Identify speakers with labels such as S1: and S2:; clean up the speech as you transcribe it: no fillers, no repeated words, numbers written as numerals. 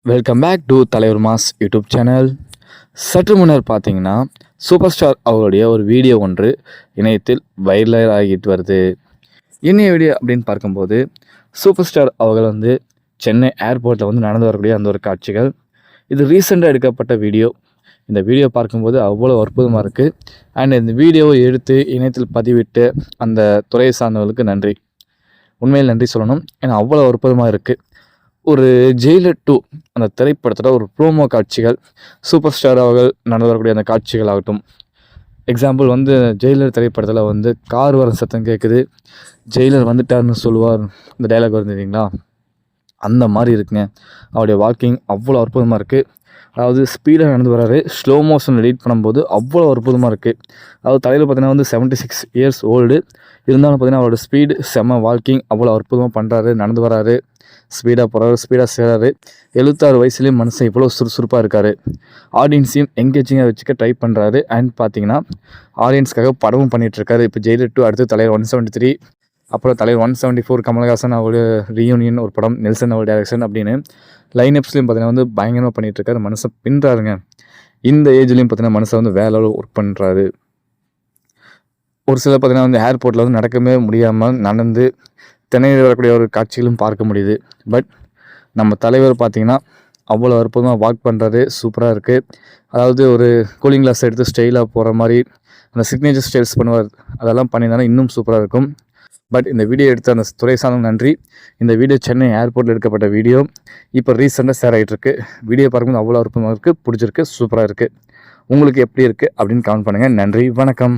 S1: Welcome back to தலைவர் mass YouTube channel. சற்று முன்னர் பார்த்தீங்கன்னா சூப்பர் ஸ்டார் அவருடைய ஒரு வீடியோ ஒன்று இணையத்தில் வைரல் ஆகிட்டு வருது. இன்னைய வீடியோ அப்படின்னு பார்க்கும்போது சூப்பர் ஸ்டார் அவர்கள் சென்னை ஏர்போர்ட்டில் நடந்து வரக்கூடிய அந்த ஒரு காட்சிகள். இது ரீசெண்டாக எடுக்கப்பட்ட வீடியோ. இந்த வீடியோ பார்க்கும்போது அவ்வளோ அற்புதமாக இருக்குது. அண்ட் இந்த வீடியோவை எடுத்து இணையத்தில் பதிவிட்டு அந்த துறையை சார்ந்தவர்களுக்கு நன்றி, உண்மையில் நன்றி சொல்லணும். ஏன்னா அவ்வளோ அற்புதமாக இருக்குது. ஒரு ஜெயிலர் 2 அந்த திரைப்படத்தில் ஒரு ப்ரோமோ காட்சிகள், சூப்பர் ஸ்டார் அவர்கள் நடந்து வரக்கூடிய அந்த காட்சிகள் ஆகட்டும். எக்ஸாம்பிள் ஜெயிலர் திரைப்படத்தில் கார் வர சத்தம் கேட்குது, ஜெயிலர் வந்துட்டார்னு சொல்லுவார், இந்த டைலாக் வந்துட்டீங்களா, அந்த மாதிரி இருக்குங்க. அவருடைய வாக்கிங் அவ்வளோ அற்புதமாக இருக்குது. அதாவது ஸ்பீடாக நடந்து வராரு, ஸ்லோ மோஷன் எடிட் பண்ணும்போது அவ்வளோ அற்புதமாக இருக்குது. அதாவது தலையில் பார்த்தீங்கன்னா 76 இயர்ஸ் ஓல்டு, இருந்தாலும் பார்த்தீங்கன்னா அவரோட ஸ்பீடு செம்ம, வாக்கிங் அவ்வளோ அற்புதமாக பண்ணுறாரு, நடந்து வராரு, ஸ்பீடாக போகிறாரு, ஸ்பீடாக சேராரு. 76 வயசுலேயும் மனுஷன் இவ்வளோ சுறுசுறுப்பாக இருக்கார். ஆடியன்ஸையும் எங்கேஜிங்காக வச்சுக்க ட்ரை பண்ணுறாரு. அண்ட் பார்த்தீங்கன்னா ஆடியன்ஸ்க்காக படமும் பண்ணிகிட்ருக்காரு. இப்போ ஜெயிலர் 2, அடுத்து தலைவர் 173, அப்புறம் தலைவர் 174, கமல்ஹாசன் அவருடைய ரீயூனியன் ஒரு படம், நெல்சன் அவர் டைரக்ஷன் அப்படின்னு லைனப்ஸ்லையும் பார்த்தீங்கன்னா பயங்கரமாக பண்ணிகிட்ருக்காரு. மனுஷன் பின்னுறாருங்க. இந்த ஏஜ்லேயும் பார்த்தீங்கன்னா மனுஷன் வேற லெவலில் ஒர்க் பண்ணுறாரு. ஒரு சிலர் பார்த்தீங்கன்னா ஏர்போர்ட்டில் நடக்கவே முடியாமல் நடந்து திணறி வரக்கூடிய ஒரு காட்சிகளும் பார்க்க முடியுது. பட் நம்ம தலைவர் பார்த்திங்கன்னா அவ்வளோ அற்புதமாக வாக் பண்ணுறாரு, சூப்பராக இருக்குது. அதாவது ஒரு கூலிங் கிளாஸ் எடுத்து ஸ்டைலாக போகிற மாதிரி அந்த சிக்னேச்சர் ஸ்டைல்ஸ் பண்ணுவார், அதெல்லாம் பண்ணியிருந்தாலும் இன்னும் சூப்பராக இருக்கும். பட் இந்த வீடியோ எடுத்த அந்த துறை சார்ந்த நன்றி. இந்த வீடியோ சென்னை ஏர்போர்ட்டில் எடுக்கப்பட்ட வீடியோ இப்போ ரீசெண்டாக ஷேர் ஆகிட்டுருக்கு. வீடியோ பார்க்கும்போது அவ்வளோ அற்புதமாக இருக்குது, பிடிச்சிருக்கு, சூப்பராக இருக்குது. உங்களுக்கு எப்படி இருக்குது அப்படின்னு கமெண்ட் பண்ணுங்கள். நன்றி, வணக்கம்.